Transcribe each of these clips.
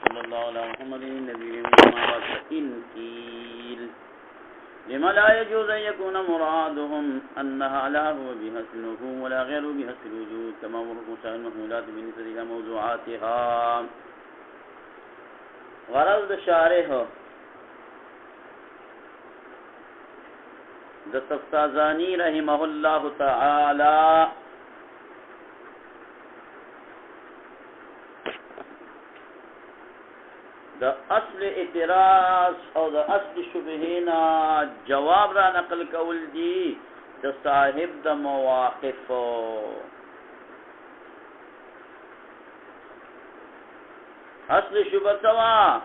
صلى الله على محمد النبي إن قيل لما لا يجوز أن يكون مرادهم أنها لا هو بها النفوم ولا غير بها الوجود كما مرسل المحمولات بالنسبة إلى موضوعاتها. غرض شارح د تفتازانی رحمه الله تعالی د اصل اعتراض او د اصل شبهینا جواب را نقل کول دي د صاحب د مواقف. اصل شبه سوا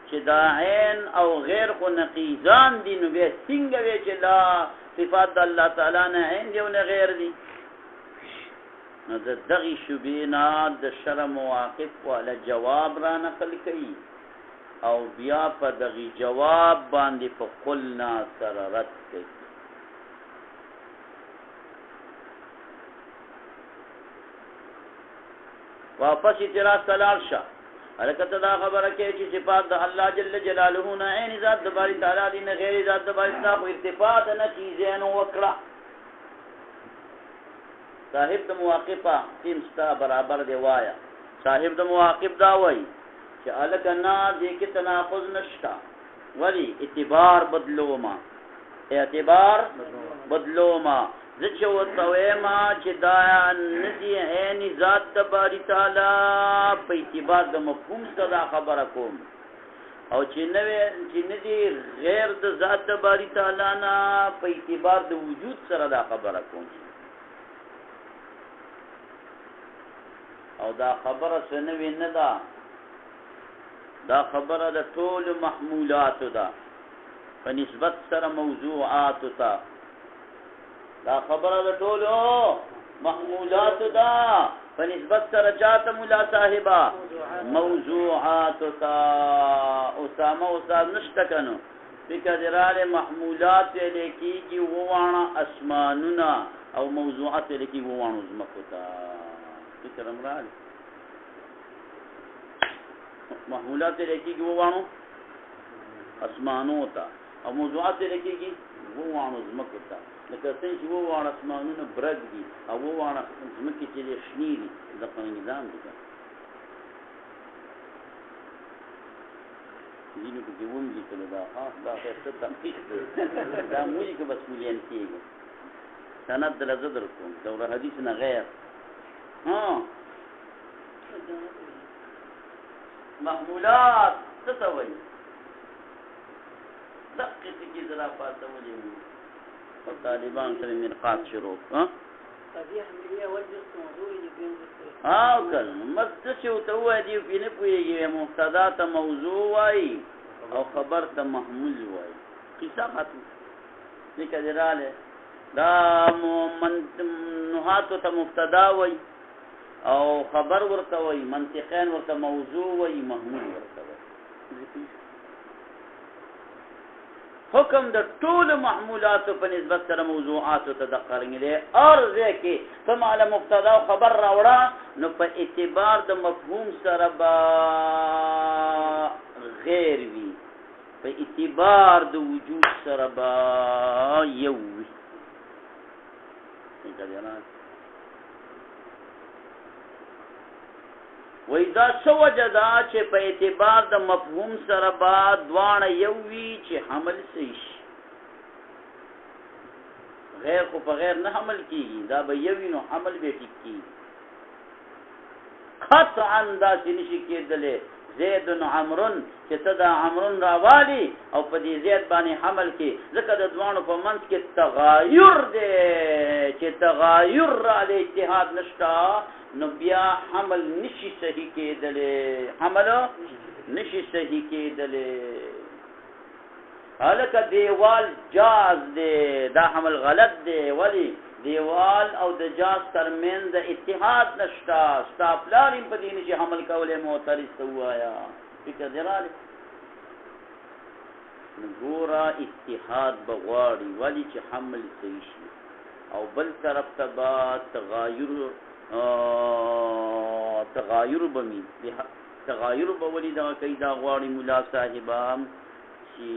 چې دا عین او غیر خو نقیزان دي، نو بیا څنګه وی چې لا صفات د الله تعالی نه عین دی او نه غیر دي. نو د دغې شبهې نه د شرع مواقف والا جواب را نقل کوي او بیا په دغې جواب باندې په قلنا سره رد کوي. واپس اعتراض ته لاړ شه. هلکه ته دا خبره کوي چې صفات د الله جل جلاله نه عین ذات د باري تعالی دی نه غیر ذات د باري تعالی، خو ارتفاع د نتیجې نو وکړه. صاحب د مواقفه تیم ستا برابر دی وایا. صاحب د مواقف دا وایي چې هلکه نه دې کې تناقض نشته، ولی اعتبار بدلوما، اعتبار بدلوما. زه چې ورته وایم چې دا نه دي عین ذات د باري تعالی په اعتبار د مفهوم سره دا خبره کوم، او چې نه دي غیر د ذات د باري تعالی نه په اعتبار د وجود سره دا خبره کوم. او دا خبره سنوي نه ده، دا خبره د ټول محمولاتو ده په نسبت سره موضوعاتو ته. دا خبره د ټول محمولاتو ده په نسبت سره چاته مولا صاحبه موضوعاتو ته. اسامه استاد نشته کنو فکر دراله محمولات لیکيږي ووانه اسمانونه او موضوعات لیکي ووانه زمکو ته. فکر امرال محمولات لیکيږي ووانه اسمانو ته او موضوعات لیکيږي ووانه زمکو ته. لکه څنګه چې ووانه اسمانونه برګ دي او ووانه زمکې چې شنې دي، د په نظام دي ځینو پکې وم لیکلو دا دا څه تنقیح دی دا موږ کې بس مليان کېږي. سند دلته درکوم دوره حدیث نه غیر محمولات څه ته وایي. دقیقې کې زرا پاته ولې طالبان سره مرقات شروع قضیه حملیه وجه موضوعي کل مست چې ته وایي دی په نه پوهېږي مبتدا ته موضوع وایي او خبر ته محمول وایي. قصه ختم لیکه دراله دا نحاتو ته مبتدا وایي او خبر ورته وایي، منطقین ورته موضوع وایي، محمول ورته وایي. حکم د ټول محمولات په نسبت سره موضوعات ته د قرنګ له ارزه کې ثم على مبتدا او خبر راوړه، نو په اعتبار د مفهوم سره با غیر وي، په اعتبار د وجود سره با یو وي. وای دا سو وجدا چې په اعتبار د مفهوم سره با دوانه یو وی چې حمل شي، غیر خو په غیر نه حمل کیږي، دا به یو نو حمل به ټکی قطعا دا نشي کېدلې. زید عمرو چې تدا عمرو راوالي او په دې زید باندې حمل کې، ځکه د دوانو په منځ کې تغایر دی چې تغایر را له اتحاد نشتا، نو بیا حمل نشي صحیح کېدلې، حمل نشي صحیح کېدلې. هلکه دیوال جاز دی، دا حمل غلط دی، ولی دیوال او د جاز ترمن د اتحاد نشتا. ستا پلار هم په دې نشي حمل کولی، معترض ته ووایه فکر دراله ګوره اتحاد به غواړي، ولی چې حمل صحیح شي، او بل طرف ته به تغایر تغایر بمی تغایر بولی دا کئی دا غواړي مولا صاحبہ چې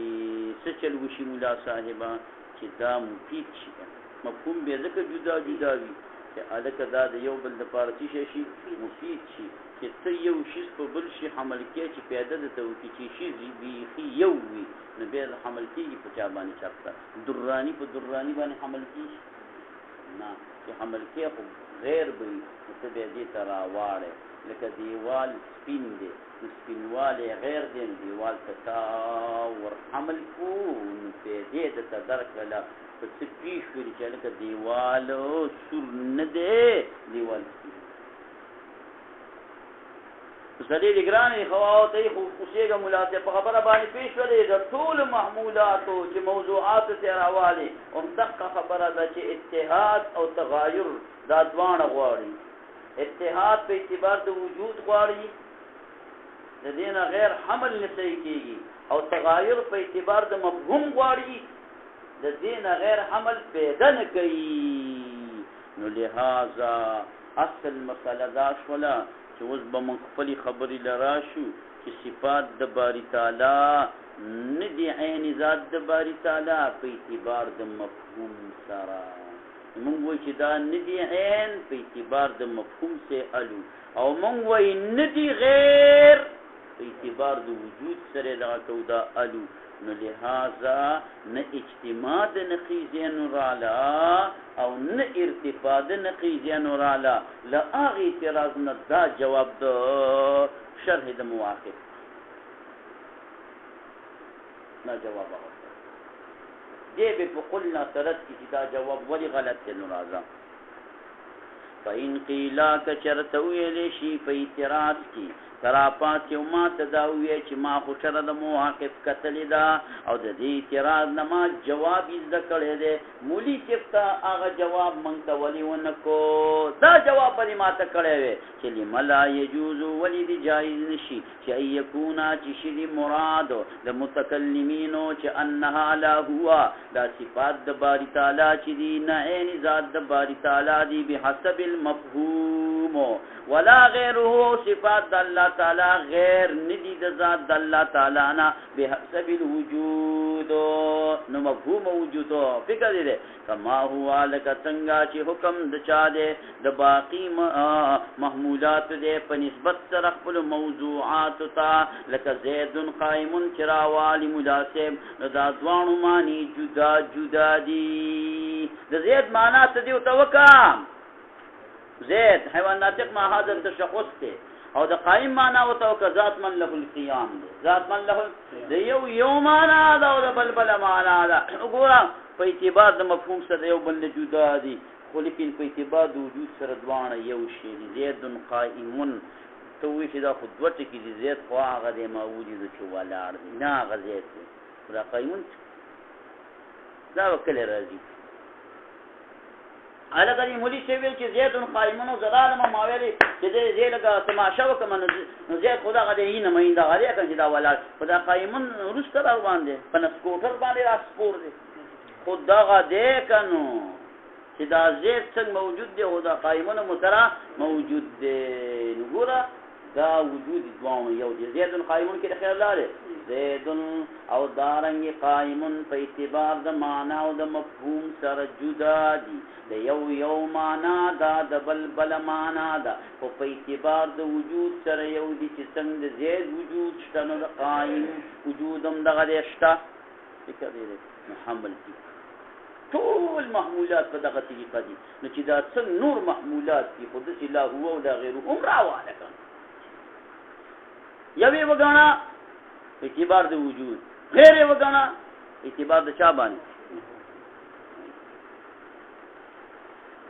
څه چل وشي مولا صاحبہ چې دا مفید شي مفهوم به ځکه جدا جدا وي چې الکه دا د یو بل د پاره شي مفید شي چې ته یو شي په بل شي حمل کې چې پیدا د توکی چې شي بیخي یو وي نو به حمل کېږي په چا باندې چاپتا درانی په درانی باندې حمل کېږي نه چې حمل کې خو غیر به ته به دې ترا واړه لکه دیوال سپین دی سپینواله غیر دی دیوال ته ور حمل کو نو په دې د تدرک له په سپیش ویل چې لکه دیوال سور نه دی دیوال زدي لګرانې خواو ته خو اوسېګه ملاته په خبره باندې پیښ ولې د ټول محمولاتو چې موضوعات ته راوالي او دغه خبره ده چې اتحاد او تغایر دا دوانه غواړي اتحاد په اعتبار د وجود غواړي د دینه غیر حمل نشي کیږي او تغایر په اعتبار د مفهوم غواړي د دینه غیر حمل پیدا نه کوي نو لہذا اصل مسله دا شوله چې اوس به موږ خپلې خبرې لراشو چې صفات د باری تعالی نه دي عین ذات د باری تعالی په اعتبار د مفهوم سره موږ وایو چې دا نه دي عین په اعتبار د مفهوم سے الو او موږ وایو نه دي غیر په اعتبار د وجود سره دا کودا الو نو لہذا نه اجتماع د نقیضین رالا او نه ارتفاع د نقیضین رالا لاغه اعتراض نه دا جواب د شرح د موافق نه جواب هغه دی به قلنا ترد کی دا جواب ولی غلط دی ناراضه فإن قیل کچرت ویل شی په اعتراض کی تراپات یو ما تداوی چې ما خو سره د موافق کتلی دا او د دې اعتراض نه ما جواب یې ذکرې ده مولی چفتا هغه جواب مونږ ته ولي ونکو دا جواب به ما ته کړی وي چې لملا يجوز ولي دي جایز نشي چې يكونا چې شي مراد د متکلمینو چې انها لا هو دا صفات د باری تعالی چې دي نه عین ذات د باری تعالی دي بحسب المفهوم ولا غیره صفات د الله تعالی غیر ندی د ذات د الله تعالی نه بحسب الوجود نو مفهوم وجود فکر دې کما هو لک څنګه چې حکم د چا دې د باقی محمولات دې په نسبت سره خپل موضوعات ته لکه زید قائم چراوالی مناسب دا ځوانو معنی جدا جدا دي د زید معنا څه دی او توکم زید حیوان ناطق ما هذا التشخص ته او د قائم معنا او تو ذات من له القيام ذات من له د یو معنا دا او د بلبل معنا دا وګوره په اعتبار د مفهوم سره یو بل جدا دي خو لیکن په اعتبار د وجود سره دوانه یو شی زید قائم تو وی چې دا خودوته کې زید خو هغه د موجود د چوالار نه غزید دا قائم دا وکړه راځي الګا دې مولي چې ویل چې زید قائمون زلالم ماویلي چې دې لګه تماشا وکم نو زید خدا غدې نه مینده غلې کنه دا ولال خدا قائمون روسته روان دي په نسکوټر باندې راسپور دي خدا غدې کنو چې دا زید څنګه موجود دی او دا قائمون مترا موجود دی وګوره دا وجود دوام یو دی زید قائمون کې خیر لاله زید او دارنګ قائمون په اعتبار د معنا او د مفهوم سره جدا دي د یو معنا دا د بل معنا دا او په اعتبار د وجود سره یو دي چې څنګه د زید وجود شته نو د قائم وجودم دغه شته فکر دې محمل دي ټول محمولات په دغه طریقه دي نو چې دا څنګه نور محمولات دي خو د لا هو او دا غیره هم راواله کړه یوې وګاڼه اعتبار د وجود غیر وګاڼه اعتبار د چا باندې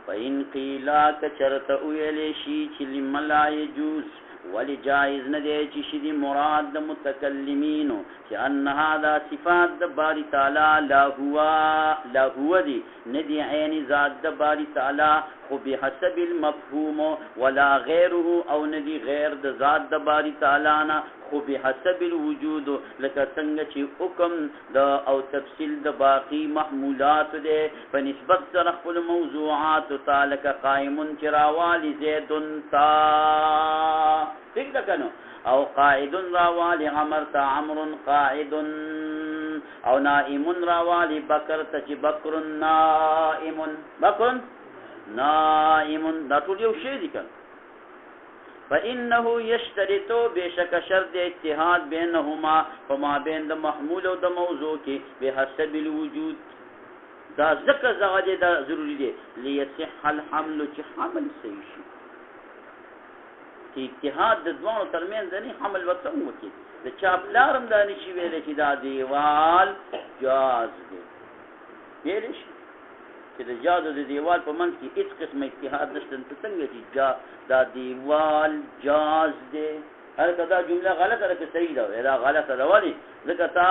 فإن قیل کچرت ویل شي چې لملا يجوز ولی جائز نه دی چې شي مراد د متکلمینو چې ان هذا صفات د باری تعالی لا هو دی نه دی عین ذات د باری تعالی خو بحسب المفهوم ولا غیره او نه دی غیر د ذات د باری تعالی نه خو بحسب الوجود لکه څنګه چې حکم د او تفصیل د باقی محمولات دی په نسبت سره خپل موضوعات ته لکه قائم چې راوالی زید تا ٹھیک ده کنه او قاعد راوالی عمر تا عمر قاعد او نائم راوالی بکر تا چې بکر نائم بکر نائم دا ټول یو شی دي کنه فإنه يشترط بشك شرط اتحاد بينهما فما بين د محمول او د موضوع کې بحسب الوجود دا ذکر زغه دا ضروری دی ليصح الحمل چې حمل صحیح شي چې اتحاد د دوه ترمنځ نه حمل وته وکړي د چاپلارم دا نشي ویل چې دا دیوال جاز دی ویل شي چې د جاز د دیوال په منځ کې هیڅ قسم اتحاد نشته څنګه چې دا دیوال جاز دی هر کدا جمله غلطه ده که صحیح ده دا غلطه ده ولی ځکه تا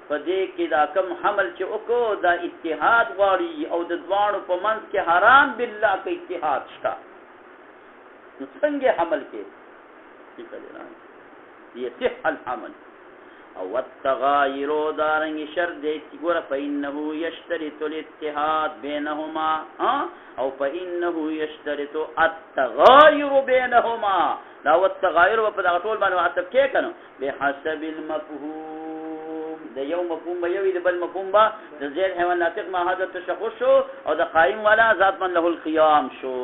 په دې کې دا کم حمل چې وکړو دا اتحاد غواړي او د دوانو په منځ کې حرام بالله کې اتحاد شته نو څنګه حمل کې يصح الحمل او التغاير دارنګ شرط دی ګوره فإنه يشترط الاتحاد بينهما او فإنه يشترط التغاير بينهما دا والتغاير په دغه ټول باندې عطف کې کنه بحسب المفهوم د یو مفهوم به یو د بل مفهوم به د زید حیوان ناطق ما حضرت تشخص شو او د قائم والا ذات من له القيام شو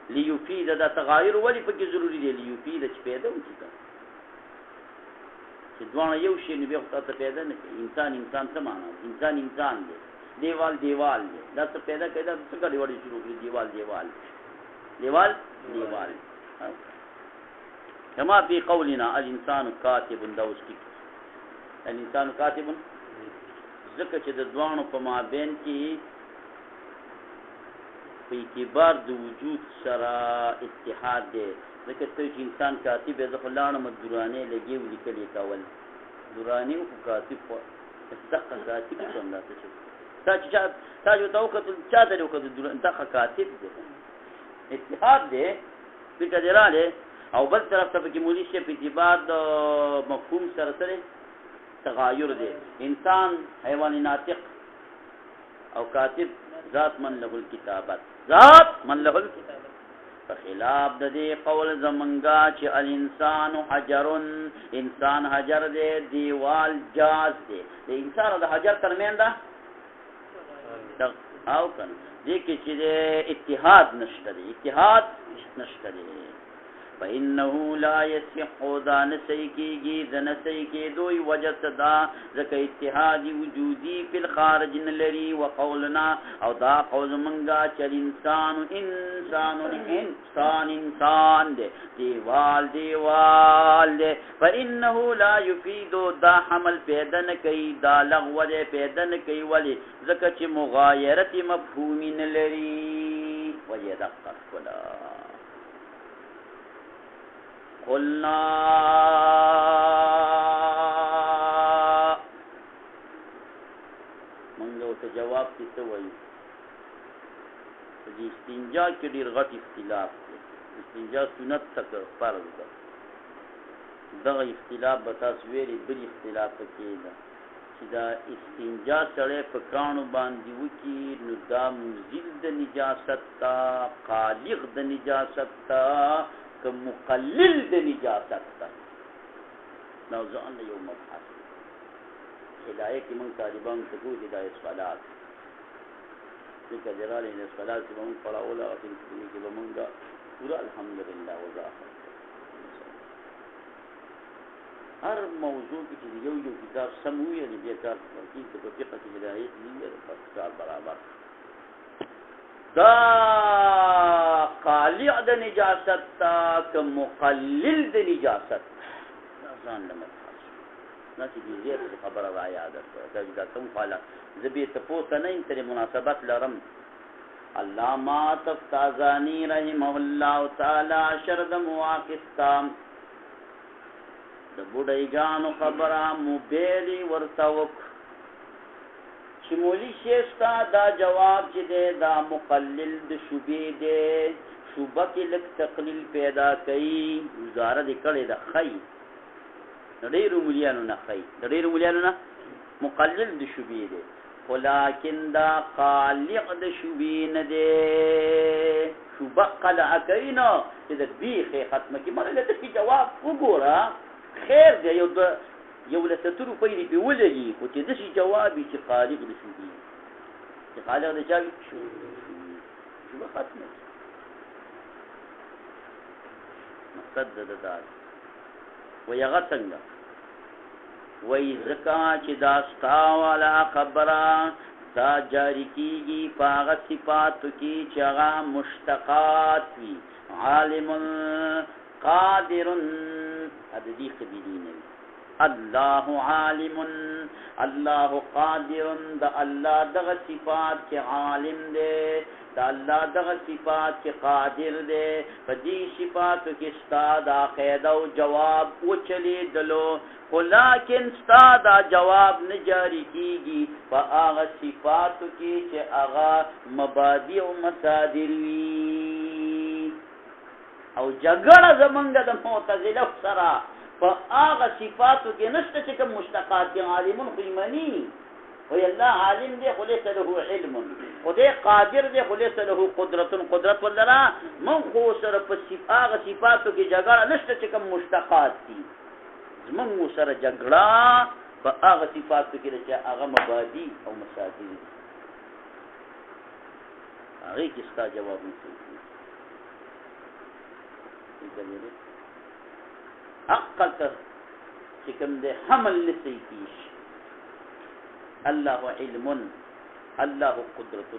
ليفيد دا تغاير ولی پکې ضروری دی ليفيد چې پیدا وکړي چې دوانه یو شی نه به خطا پیدا نه کوي انسان څه معنا انسان دی دیوال دی دا څه پیدا کړي دا څنګه دی وړي شروع کړي دیوال كما في قولنا الانسان كاتب دوس کی الانسان كاتب ځکه چې د دوانو په مابین کې په اعتبار د وجود سره اتحاد دی ځکه ته چې انسان کاتب یې ځکه لاړه مدورانه لګي ولیکلې کول دورانه او کاتب په دقه کاتب څنګه تاسو چې توقعت چا ته وکړه دغه کاتب دی اتحاد دی بقدراله او بل طرف ته کې مولي شي په اعتبار د مفهوم سره تغایر دی انسان حیوان ناطق او کاتب ذات من له الكتابت فخلاف د دې قول زمنګا چې الانسان حجر انسان حجر دی دیوال جاز دی د انسان او د حجر ترمن دا او کنه دې کې چې اتحاد نشته دی فإنه لا يصح دا نسيكي ذنسيكي دوي وجد دا ذكا اتحاد وجودي في الخارج نلري وقولنا او دا قول منغا چل انسان دي دیوال دي فإنه لا يفيد دا حمل پیدن کئی دا لغو دي پیدن کئی ولی ذكا چه مغايرت مفهومي نلري ويدقق ولا قلنا منګو ته جواب کیسه وایي چې استنجا کې ډیر غټ اختلاف دی استنجا سنت تک فرض ده دغه اختلاف به تاسو ویلي بل اختلاف کې ده چې دا استنجا سره په کانو باندې وکي نو دا مزیل د نجاست تا خالق د نجاست تا مقلل د نجاست تا نوزان یو مبحث هدایه کې موږ طالبان ته کوو هدایه صلات ذکر جلال ان صلات چې موږ پڑھاول او چې موږ پورا الحمدلله وظاهر هر موضوع کې یو کتاب سموي نه بیا کار کوي چې په فقه کې هدایه نه په کار برابر دا قالع د نجاست تا که مقلل د نجاست ځان لمه نه چې دې خبره را یاد ده دا کوم فعل زبې ته پوسه نه تر مناسبت لرم علامه تفتازانی رحمه الله تعالی شرد مواقفتام د بډایګانو خبره موبایل ورته وک چې مولوي شیخ ستا دا جواب چې دی دا مقلل د شوبې دی شوبه کې لږ تقلیل پیدا کوي گزاره دې کړې ده ښایي د ډېرو مولیانو نه ښایي د ډېرو مولیانو نه مقلل د شوبې دی خو لیکن دا خالق د شوبې نه دی شوبه قلعه کوي نو چې د بیخې ختمه کړي مړه له دې جواب وګوره خیر دی یو لسته روپۍ دې پې ولګي خو چې داسې جواب وي چې خالق د شوبې چې خالق د چا وي شوبه ختمه کړي مقصد د دا وی هغه څنګه وی ځکه چې دا ستا والا خبره دا جاری کېږي په هغه صفاتو کې چې هغه مشتقات وي عالم قادر د دې قبیلې نه وي الله عالم الله قادر د الله دغه صفات چې عالم دی دا الله دغه صفات چې قادر دی په دې صفاتو کې ستا دا قاعده او جواب وچلیدلو خو لیکن ستا دا جواب نه جاری کېږي په هغه صفاتو کې چې هغه مبادی او مصادر وي او جګړه زمونږ د معتزله سره په هغه صفاتو کې نشته چې کوم مشتقات دي عالمون خو یې مني وی الله عالم دی خو لیس له علم خدای قادر دی خو لیس له قدرت ولرا من خو سره په هغه صفاتو کې جګړه نشته چې کوم مشتقات دي زمونږ سره جګړه په هغه صفاتو کې چې هغه مبادی او مصادر دي هغې کې ستا جواب نه کوي عقل ته چې کوم دی حمل نسی کېږي الله علم الله قدرت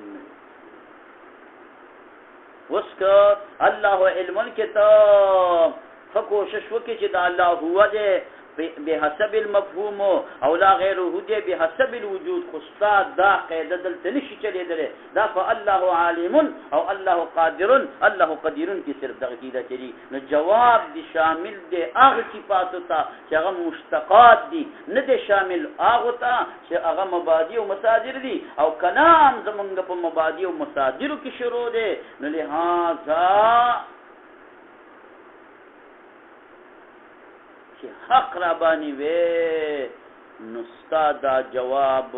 وسکه الله علم کې ته کوشش وکړي چې دا الله هو دی بحسب المفهوم او لا غیره دی بحسب الوجود خصتا دا قاعده دلته نشي چلیدلی دا فالله عالم او الله قادر الله قدیر کې صرف دغه کیده چلی نو جواب دی شامل دی هغه صفاتو ته چې هغه مشتقات دي نه دی شامل هغه ته چې هغه مبادی او مصادر دي او کلام زمونږ په مبادی او مصادرو کې شروع دی نو لہذا حق را باندې وې نو ستا دا جواب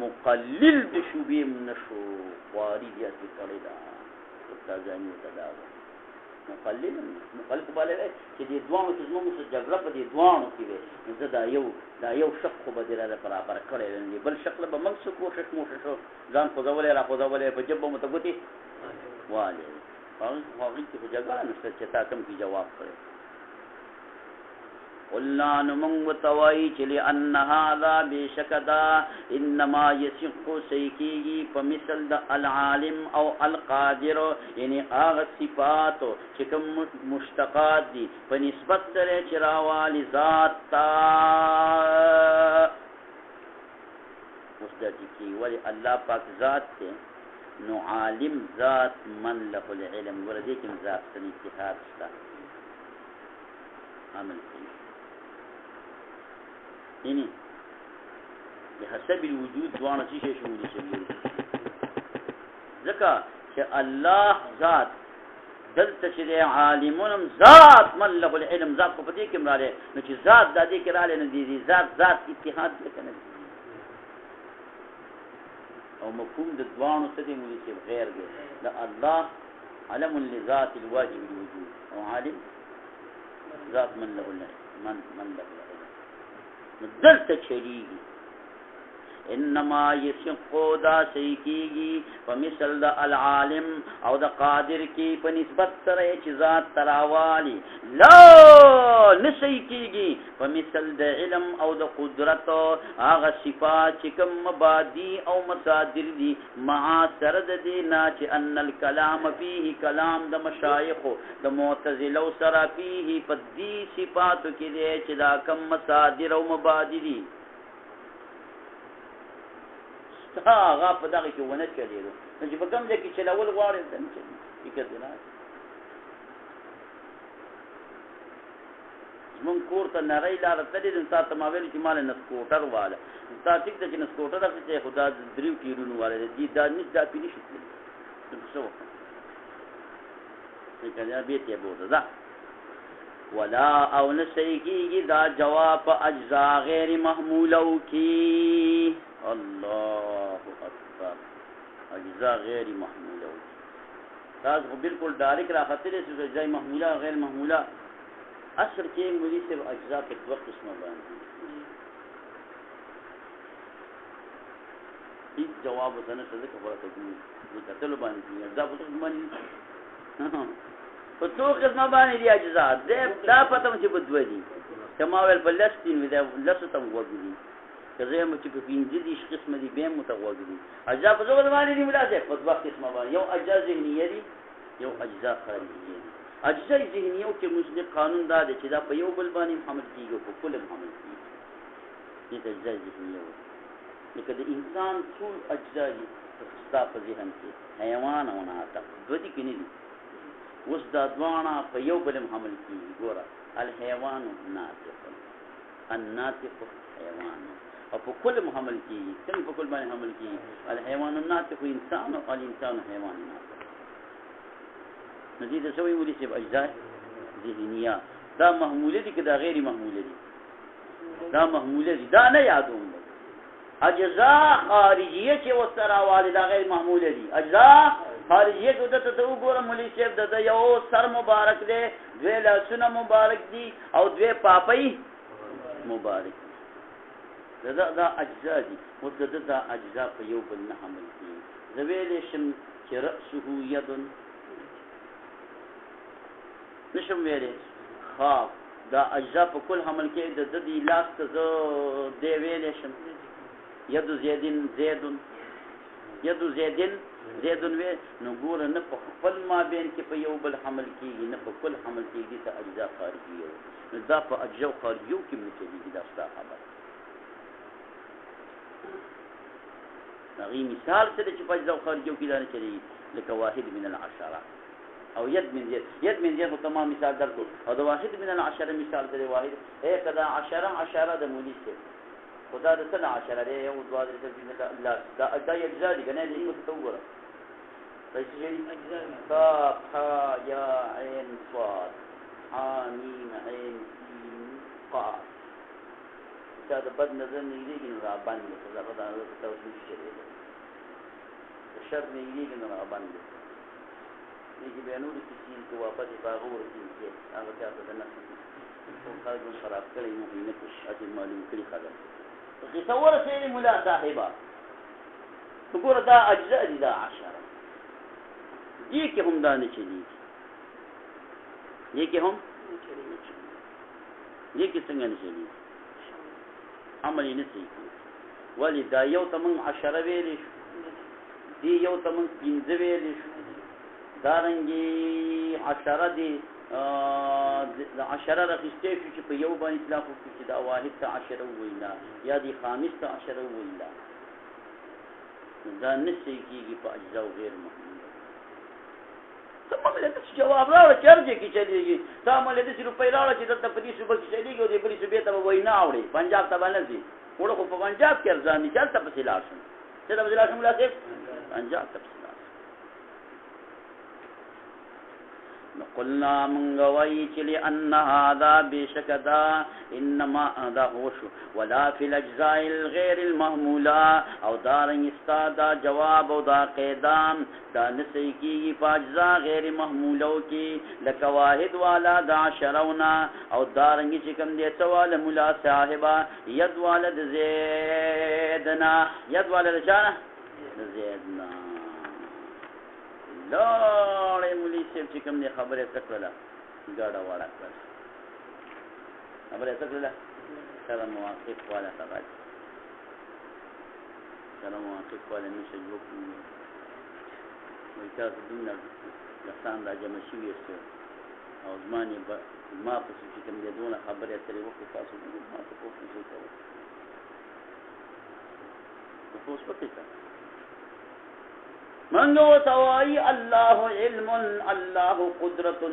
مقلل د شوبې نشو خواري زیاتې کړې ده استادانو ته دا مقلل باندې چې دې دوانو چې زموږ سره جګړه په دې دوانو کې وي نو زه دا یو شق خو به دې راله برابر کړی دی بل شکل به موږ څه کوشش شو ځان خوځولی را خوځولی په جب به مو ته ګوتې والې هغې کې خو جګړه نشته چې تا کوم کې جواب کړی قلنا نمون وتوائی چلی ان هذا بشکدا انما یسق سیکیگی فمثل دا العالم او القادر یعنی آغا صفات چکم مشتقات دی فنسبت سر چراوالی ذات تا مصدر کی ولی اللہ پاک ذات تے نو عالم ذات من له العلم وردیکم ذات سن اتحاد ستا عمل کی یعنی بحسب الوجود دوانا چیشے شمولی شبیر ذکا کہ اللہ ذات دلتا چلے عالمونم ذات من له العلم ذات کو پتی کم را لے نو چی ذات دا دے کرا لے ندیدی ذات اتحاد لکا ندیدی او مفہوم دا دوانو سدی مولی شب غیر گئے دا اللہ علم لذات الواجب الوجود او عالم ذات من له العلم من له العلم دلتا چلیگی انما یسقو دا سیکیگی فمثل دا العالم او دا قادر کی پنسبت سرے چیزات تراوالی لا نسیکیگی فمثل دا علم او دا قدرت آغا صفات چکم مبادی او مصادر دی معا سرد دینا چی ان الکلام فیه کلام دا مشایخ دا معتزلو سرا فیه پا دی صفاتو کی دے چی دا کم مصادر او مبادی دی هغه په دغه کې ونه چلیدو نو چې په کوم ځای کې چلول غواړي ته نه چلیږي فکر دی نه من کور ته نری لاره تللی د تا ته ما ویل چې مال نه سکوټر واله تا ټیک ته چې نه سکوټر اخلي خدا دریو کیرونو واله دي دا نه دا پینې شي څه وکړه څنګه بیا ته بوزه دا ولا او نسیگی دا جواب اجزا غیر محمولو کی اللہ اکبر اجزا غیر محمولو کی تاز کو بالکل ڈائریکٹ را خطرے سے اجزا محمولہ غیر محمولہ اصل کے مجھے سے اجزا کے وقت قسم باندھی اس جواب وزنہ صدق خبرہ تجمید یہ قتل باندھی اجزا پتر باندھی په څو قسمه باندې دي اجزا دا پته مې په دوه دي کماول په لستین ودا لسو ته وګوري کزه مې چې په پنځه دي قسمه دي به متوګري اجزا په څو باندې دي ملازم په دوه قسمه باندې یو اجزا ذهنیه دي یو اجزا خارجیه دي اجزا ذهنیه کې مسلم قانون دا دی چې دا په یو بل باندې حمل کیږي په کله حمل کیږي دې اجزا ذهنیه وي لکه د انسان ټول اجزا دي په ذهن کې حیوان او ناطق دوه دي کې نه دي وس دا دوانا په یو بلم حمل کیږي ګوره الحيوان ناطق الناطق حيوان او په کل حمل کیږي څنګه په کل باندې حمل کیږي الحيوان الناطق انسان او الانسان حيوان ناطق نزيد سوي ولي سب اجزاء ذهنيه دا محموله دي کدا غیر محموله دي دا محموله دي دا نه یادوم اجزاء خارجيه چې وسره والده غیر محموله دي اجزاء خارجیه کو ته ته وګوره مولوی صاحب د یو سر مبارک دی دوی لاسونه مبارک دي او دوی پاپای مبارک دا اجزا دي متعدد دا اجزا په یو بل نه حمل کیږي زویل شم چې رأسه ید نشم ویلې خاف دا اجزا په کل حمل کیږي د دې لاس ته دی ویلې شم ید زیدن زیدن ید زیدن زیدن وی نو ګور نه په خپل ما بین کې په یو بل حمل کیږي نه په کل حمل کیږي ته اجزا خارجیه نو دا په اجزا خارجیو کې مچېږي دا ستاسو خبر نغی مثال سره چې په اجزا خارجیو کې دا نه چلی لکه واحد من العشره او ید من زید تمام مثال درکو او دا واحد من العشره مثال سره واحد اے کدا عشره د مولي څخه خدا د سنه عشره دی یو دوه درې الله دا اجزا دي کنه دې کو تصور فايش اجزا صاد ح يا عين صاد حاميم عين سين قاف هذا بد نظر نيجي نرا باندې خدا خدا ته توجيه شي الشر نيجي نرا باندې نيجي بيانو دي سين کو واپس باغور کې هغه ته د نفس او خالد خراب کړي نو نه کوش اجل معلوم کړي خبر تصور سيري ملا صاحبا تقول دا اجزاء دي دا 10 دي کې هم دا نه چلی دي کې هم دي کې څنګه نه چلی عمل نه سي ولي دا یو تمن 10 ویلې دي یو تمن 15 ویلې دا رنګي 10 دي د 10 راخسته چې په یو باندې اطلاق وکړي چې دا واحد ته 10 ویلا یا دی خامس ته 10 ویلا دا نشي کېږي په اجزا غیر محمول ثم ملته جواب راوړ چرګه کې چلیږي دا ملته چې روپۍ راوړ چې د پدې صوبې کې چلیږي او د بلې صوبې ته وینا اوري پنجاب ته باندې دي وړو په پنجاب کې ارزان دي چې تاسو لا شئ چې تاسو لا شئ ملته پنجاب ته قلنا منغوي چلی ان هذا بشكدا انما هذا هوش ولا في الاجزاء الغير المحموله او دارن استادا جواب او دا قیدام دا نسی کی پاجزا غیر محمولو کی لکواحد والا دا شرونا او دارن چې کوم دی سوال مولا صاحبہ ید والد زیدنا ید والد جانا زیدنا لاړې مولي صاحب چې کوم دی خبره تکړه ګاډه واړه کړ خبره تکړه سره موافق والا خبره سره موافق والا نشي وکړي وای تاسو دونه لسان د جمع شوی است او ځمانه ما په چې کوم دی دونه خبره ترې وکړه تاسو ما ته په څه کوي په څه پکې منگو توائی اللہ علم اللہ قدرت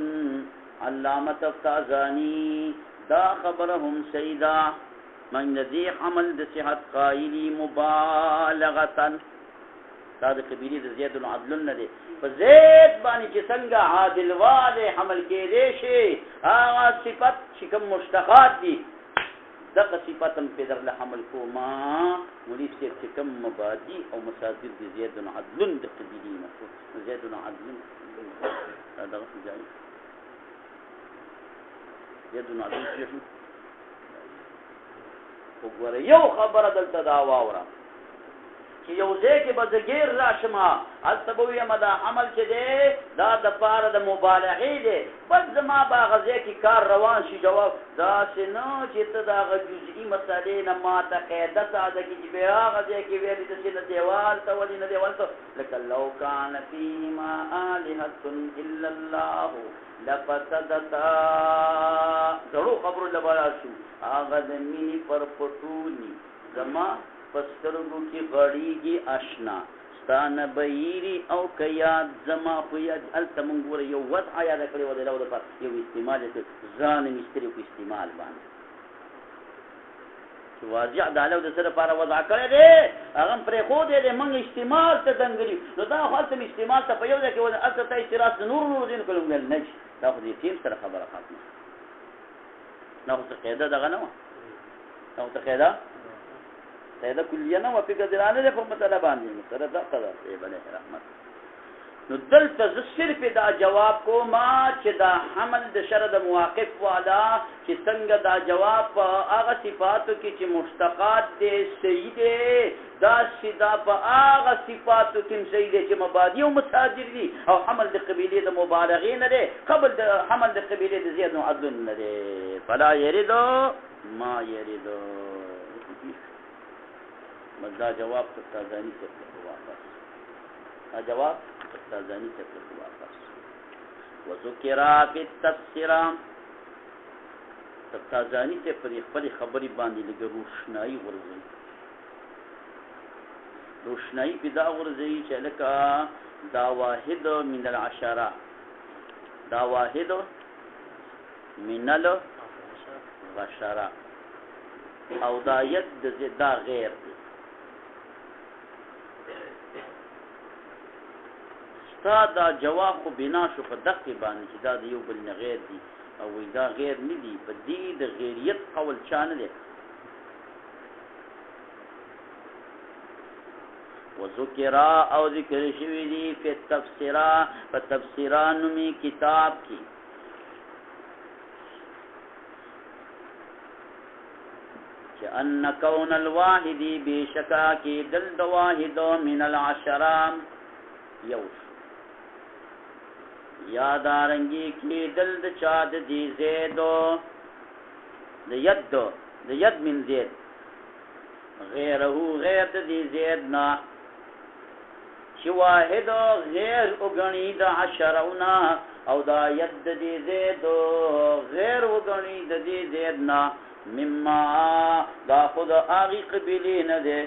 علامت افتازانی دا خبرهم سیدا من ذی عمل د صحت قائلی مبالغتا دا د قبیلی د زید عدل نه دی په زید باندې چې څنګه عادل واله حمل کېدې شي هغه صفت چې کوم مشتقات دي دغه صفت هم په در له حمل کوما مولوی صاحب چې کوم مبادی او مصادر دي زید عدل د قبیلی نه زید عدل دا څه ځای زید عدل څه وګوره یو خبره دلته دا واوره چې یو ځای کې به زه ګیر راشم هلته به ویم دا عمل چې دی دا د پاره د مبالغې دی بس زما به هغه ځای کې کار روان شي جواب داسې نه چې ته د هغه جزئي مسلې نه ماته قاعده ساده کړي چې بیا هغه ځای کې ویلي ته چې نه دیوال ته ولې نه دیوال ته لکه لو کان فیهما آلهة الا الله لفسدتا زړو خبرو لبالا شو هغه د مینې پر پټوني زما پسترګو کې غړیږي آشنا ستانه بهیری او کیاد زما خو یاد هلته مونږ ګوره یو وضع یاده کړې وه د لو دپاره یو استعمال یې کړ ځان مستري کو استعمال باندې چې واضح د لو د څه دپاره وضع کړی دی هغه هم پرېښودی دی مونږ استعمال ته دنګلي نو دا خو هلته مې استعمال ته په یو ځای کې وضع هلته ته اعتراض نور ځینو کلو ویل نه شي دا خو د ټیم سره خبره ختمه دا خو څه قاعده دغه نه وه دا خو څه قاعده قاعده کلیه نه وه فکر نه دی په مسله باندې مسله دقه ده صاحب علیه رحمت نو دلته زه صرف دا جواب کوما چې دا حمل د شرع د مواقف والا چې څنګه دا جواب په هغه صفاتو کې چې مشتقات دی صحیح دی دا سیدا په هغه صفاتو کې صحیح دی چې مبادی او مصادر دي او حمل د قبیلې د مبالغې نه دی قبل د حمل د قبیلې د زید عدل نه دی فلا یریدو ما یریدو دا جواب تازانی سے واپس جواب تازانی سے واپس وذکرا بالتفسیرا تازانی سے پر خپل خبري باندې لګ روشنايي ورځي روشنايي پیدا ورځي چې لکه دا واحد من العشره دا واحد من العشره او دا ید دا غیر دی دا جواب خو بنا شو په دقه باندې چې دا د یو بل نه غیر دي او دا غیر نه دي په دې د غیریت قول چانه دي وذکرا او ذکر شوی دی په تفسیرا په تفسیرانو می کتاب کی چې ان کون الواحد بشکا کی دل د واحد من العشره یوش یادارنگی کی دل د چاد دی زیدو د ید من زید غیرهو غیر دی زید نا چی واحد غیر اگنی د عشرونا او دا ید دی زیدو غیر اگنی د دی زید نا مما دا خود آغی قبیلی نده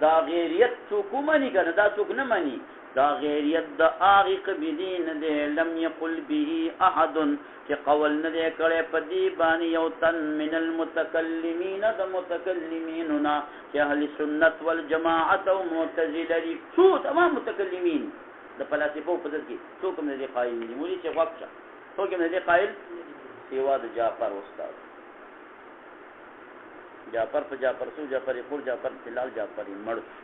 دا غیریت چوکو منی کنه دا چوک نمانی دا غیریت دا آغی قبیلین دے لم یقل به احد چی قول ندے کڑے پدی بانی یوتن من المتکلمین دا متکلمیننا چی اہل سنت والجماعت و معتزل لی سو تمام متکلمین دا فلاسفو پدر کی سو کم ندے قائل ندی مولی چی وقت شا سو کم ندے قائل سیوا دا جعفر استاد جعفر پا جعفر سو جعفر خور جعفر تلال جعفر مرد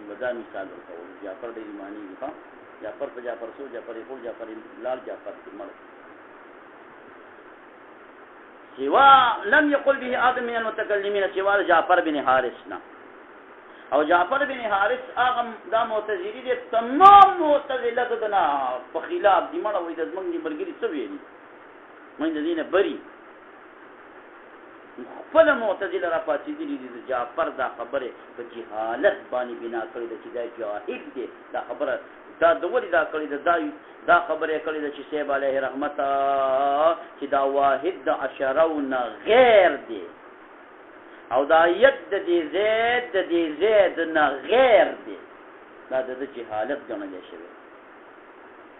ودا مثال ورکول جعفر د ایمانی دی جعفر په جعفر سو جعفر خور جعفر لال جعفر مر سوا لم يقل به آدم من المتكلمين سوا جعفر بن حارثنا او جعفر بن حارث اغم دا معتزلی دی تمام معتزله دنا په خلاف دی مړه وې د زمنګ دی برګری څه ویلي مې د دینه بری خپل معتزله را پاتې دي د جعفر دا خبره په جهالت باندې بنا کړی د چې دا جاهل دی دا خبره دا دوی دا کړی دا خبره کړی د چې سیب علیه رحمت چې دا واحد د عشرون غیر دی او دا ید د دې زید نه غیر دی دا د جهالت ګڼل شوی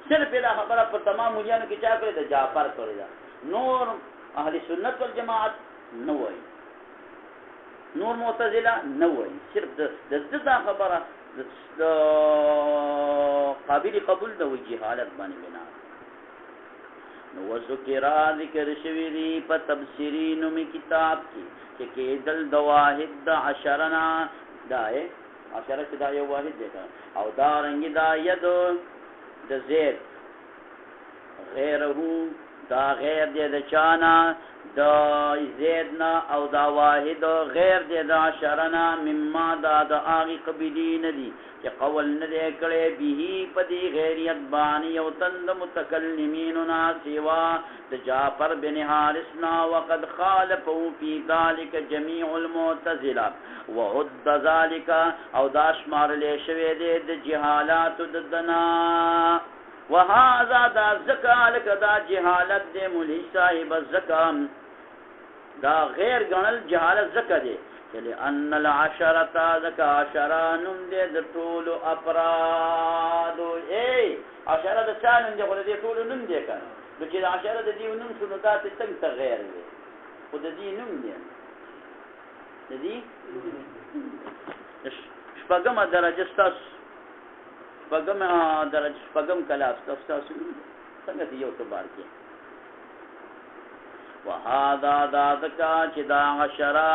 صرف دا خبره په تمام مليانو کې چا کړی د جعفر کړی دا نور اهل سنت والجماعت نه وایي نور معتزله نه وایي صرف د دا خبره د قابل قبول د جهالت باندې بنا نو وذکرا ذکر شوی دی په تفسیرینو می کتاب کې کېدل د واحد د عشرنا دای عشره چې دا یو واحد دی او دا رنګ دا ید د زید غیره دا غیر دی د چانا د زیدنا او دا واحد غیر دی د عشرنا مما دا د آغی قبیلین دی چې قول نه دی کړی به په دې غیریت باندې یو تند متکلمیننا سوا د جعفر بن حارثنا وقد خالفوا فی ذلك جميع المعتزله وعد ذلك او دا شمار له شوی دی د جهالات ددنا وهذا دا زکا لک دا جهالت دی مولوی صاحب زکا دا غیر گنل جهالت زکا دی لأن العشرة ذکا عشرة نم دی د طول افراد عشرة د چا نم دی خو د دې ټول نم دی کنه نو چې عشرة د دې نم شنو دا څنګه تغیر دی خو د دې نم دی د دې شپږمه درجه ستاسو شپږم کلاس تاسو څنګه دی یو تبار کې وهذا ذکا چې دا عشرة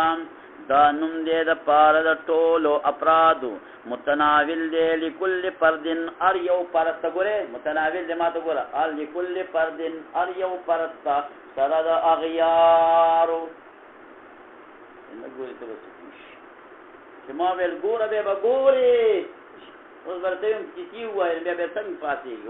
دا نم دے دا پار دا ټولو افرادو متناول دے لکل فردن ار یو پرستا گورے متناول دے ما تو گورا ار لکل فردن ار یو پرستا سرد اغیارو گوری تو بس شما بیل گورا بے با گوری اس برتیم کسی ہوا ہے بے سنگ پاسی گی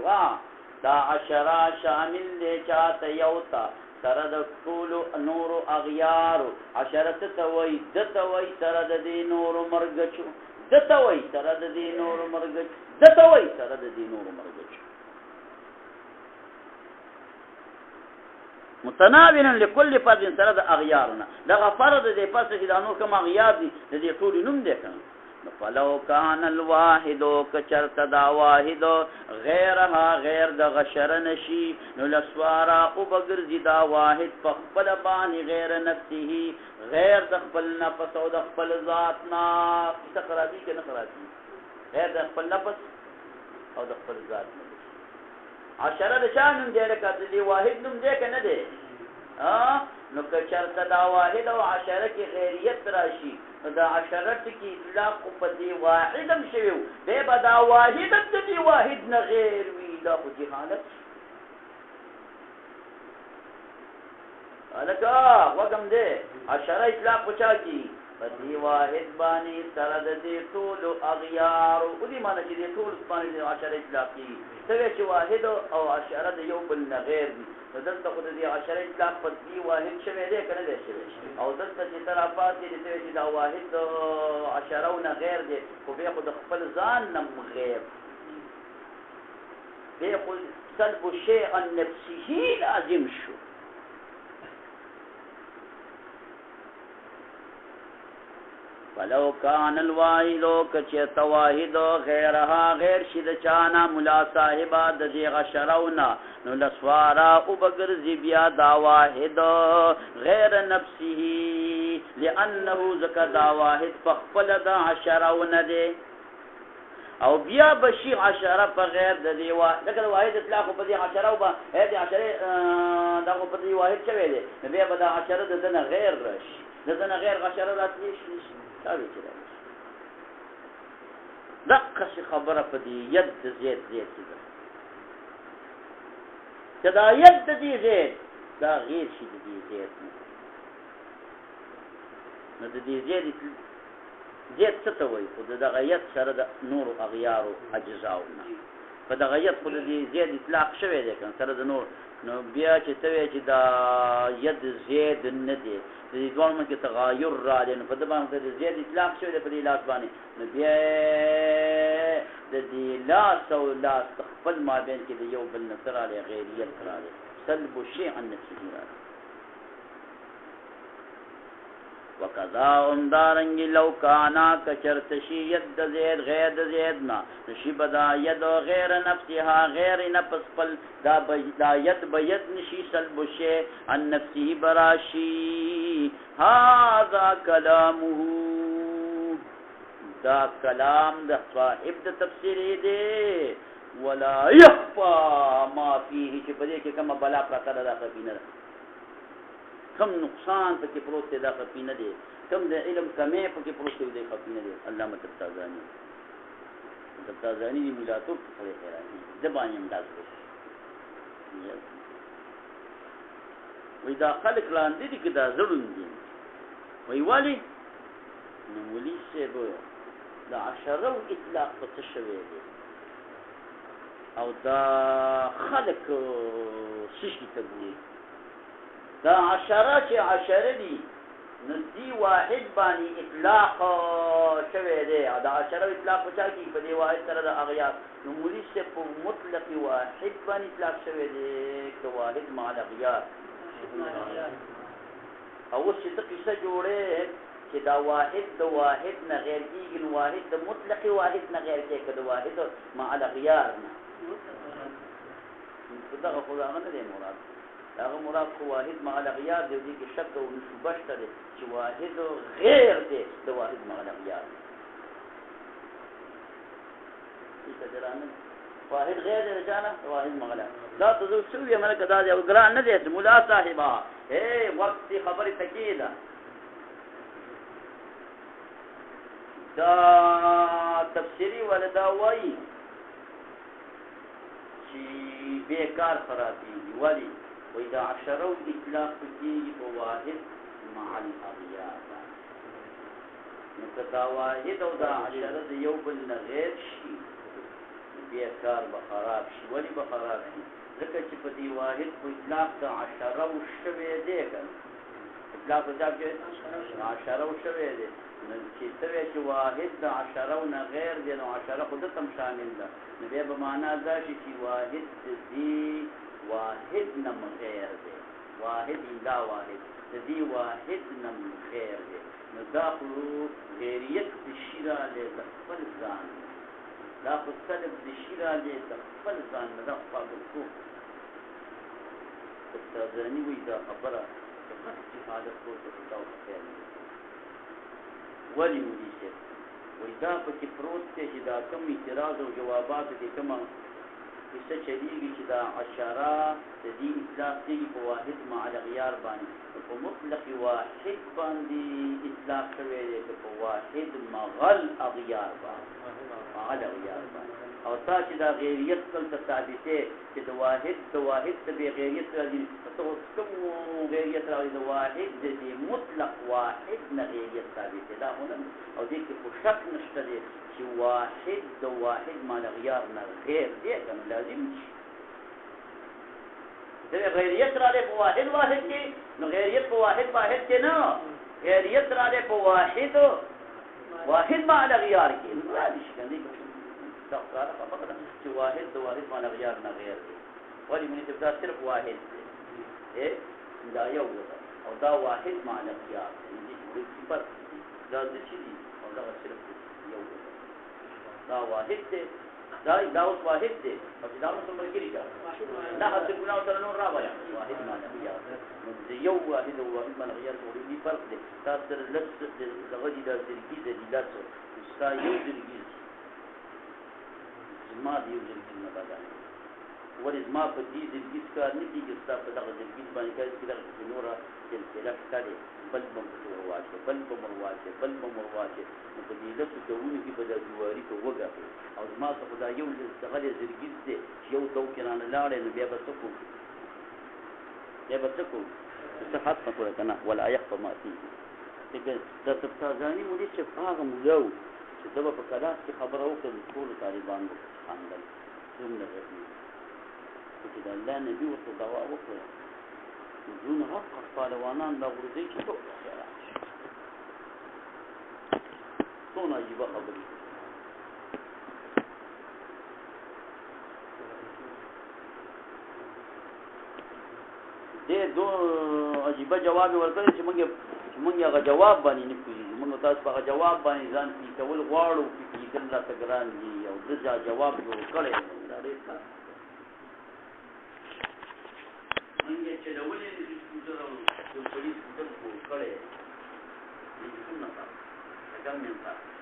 دا عشرہ شامل دے چاہتا یوتا سرد طول نور اغیار عشرت توي دتوي سرد دي نور مرغچو دتوي سرد دي نور مرغچ دتوي سرد دي نور مرغچ متناولا لكل فرد سرد اغيارنا دغه فرد دي پس چې دا نور کوم اغیار دي دي ټول نوم دي کنه فلو کان الواحد کچرت دا واحد غیرها غیر د غشر نشی نو لسوارا او بغرزی دا واحد فخبل بانی غیر نفسه غیر د خپل نفس او د خپل ذات نا تقرابی که نقرابی غیر د خپل نفس او د خپل ذات نا عشره د چا نم دی لکه دی واحد نم دی که نه دی نو کچرت دا واحد او عشره کی غیریت راشی دا عشرت کی اطلاق په دی واحدم شویو دی با دا واحدم دی واحد نه غیر وی دا خو جهالت الکا وګم دی عشره اطلاق پچا کی په دی واحد باندې سره د دې ټول اغیار او دې معنی چې دې ټول باندې عشره اطلاق کی څه چې واحد او عشره د یو بل نه غیر دي دلته خو د دې عشره اطلاق په دی واحد شوی دی کنه دی شوی او دلته چې طرفات دي چې دا واحد عشره نه غیر دی خو به خو د خپل ځان نه غیر به خو سلب شیء عن نفسه لازم شو ولو کان الواحد کچه واحد غیرها غیر شد چانا ملا صاحبہ د دې غشرونا نو لسوارا او بغرزی بیا دا واحد غیر نفسه لانه زکا دا واحد فخپل دا عشرون دی او بیا بشی عشره په غیر د دې لکه واحد اطلاق په دې عشره او به دې عشره دا په دې واحد شوی دی بیا به دا عشره د دنه غیر راشي د دنه غیر عشره راتلی شي دقه خبره په دې ید زید چې دا ید د دې زید دا غیر شي د دې زید نو د دې زید څه ته وایي خو دغه ید سره د نور اغیار اجزاؤنا په دغه ید خو د دې زید اطلاق شوی دی کنه سره د نور نو بیا چې ته وایې چې دا ید زید نه دی د دې دوه من کې تغایر راځي نو په دې باندې د زید اطلاق شوی دی په دې لاس باندې نو بیا د دې لاس او لاس خپل مابین کې د یو بل نصر علی غیریت راځي سلب شیء عن نفسه راځي وکذا امدارنگی لو کانا کچرتشی ید زید غیر زیدنا نشی بدا ید غیر نفسها غیر نفس پل دا ید بید نشی سلبشی عن نفسی براشی هذا کلامه دا کلام دا صاحب دا تفسیری دے ولا یخفا ما فیه چی پدے کہ کم بلا پرکر دا خفینہ دا کم نقصان پکی پروت دا خفینہ دے کم دا علم کمی پکی پروت دے خفینہ دے علامہ تبتازانی دی ملاتوب خلے خیرانی دبانی امداز کو وی دا خلق لاندی دی که دا زرون دی وی والی نمولی سے بو دا عشره و اطلاق پتشوه دی او دا خلق سشکی تبوی دا عشره چه عشره دی ندی واحد بانی اطلاق شوه دی دا عشره و اطلاق پچا کی پدی واحد سره دا اغیار نمولی سے پو مطلق واحد بانی اطلاق شوه دی که واحد مع الاغیار او چې ته قصه جوړې چې دا واحد نه غیر کېږي نو واحد د مطلق واحد نه غیر کېږي که د واحد مع الاغیار نه دغه خو هغه نه دی مراد هغه مراد خو واحد مع الاغیار دی دې کې شک او شبهه شته دی چې واحد غیر دی د واحد مع الاغیار واحد غیر دی رجانا واحد مع الاغیار لا تزول سویه ملک دا دی او ګران نه دی مولا صاحبہ اے وقت خبر تکیدا دا تفسیری ولدا وای چې بیکار خرابي ولی وای دا عشره اطلاق کیږي په واحد مع الاغیار نو کدا واحد او دا عشره د یو بل نه غیر شي بیکار به خراب شي ولی به خراب شي ځکه چې په دې واحد په اطلاق د عشره و شوی دی کنه اطلاق د عشره و شوی دی نو چې ته چې واحد د عشره نه غیر دی نو عشره خود هم شامل ده نو بیا به معنا دا شي چې واحد دې واحد نه غیر دی واحد دا واحد دې واحد نه غیر دی نو دا خو غیریت د شیرا له خپل ځان دا خو سلب د شیرا له خپل ځان نه خپل کو استاذانی وی دا خبره چې حالت کوته دا خیر ولی ودی شه وی دا پکې پروت دی چې دا کم اعتراض او جوابات دي کومه کیسه چلیږي چې دا عشره د دې اطلاق دی په واحد مع الاغیار باندې په مطلق واحد باندې اطلاق شوی دی په واحد مغل اغیار باندې او تا چې دا غیریت کله ثابته چې د واحد د به غیریت راځي ته کوم غیریت راځي د واحد د مطلق واحد نه غیریت ثابته دا هونه او دې کې په شک نشته دی چې واحد د واحد مع غیار نه غیر دی کوم لازم شي د غیریت راځي په واحد کې نو غیریت په واحد کې نه غیریت راځي په واحد مع غیار کې راځي څنګه دا خبره فقط چې واحد د واحد معنی غیار نه غیر دی ولی من تبدا صرف واحد دی دا یو او دا واحد معنی غیار دی دې صفات دا د شي او دا صرف یو دا واحد دی دا اوس واحد دی او دا اوس موږ کېږي دا هڅه ګناو تر نور راوړل واحد معنی غیار دی یو واحد او واحد معنی غیار ټول دي فرق دی تاسو لږ دغه دي د ذکر دي لاسو ستا یو ذکر ما دیو زرګین نه بدانه ولې ما په دې زرګیز کار نه کیږي تاسو په دغه زرګیز باندې کوي چې دغه نورا سلسله کړي بل مروواشه نو په دې لکه دونه کې په د جواري په وګه او ما ته خدای یو دغه زرګیز دی یو دو کنه لاړې نو بیا به څه کو څه حد په کوله کنه ولا يخفى ما فيه دغه د تفسیرانی مولي چې هغه مولو چې دغه په کلاس کې خبره وکړي ټول طالبانو خاندل څومره غوښتي چې د الله نبی ورته دعوا وکړه دون حق پهلوانان دا ورځي چې څونه عجیب خبرې دې دوه عجیب جواب ورکړي چې موږ موږ هغه جواب باندې نه پوهېږو موږ تاسو په هغه جواب باندې ځان پوه کول غواړو چې پوهېدل راته ګران دي او ده دا جواب جوړ کړی دی دا ډېر ښه موږ یې چلولی نه شي سکوټر او یو سړي سکوټر جوړ کړی دی کوم نه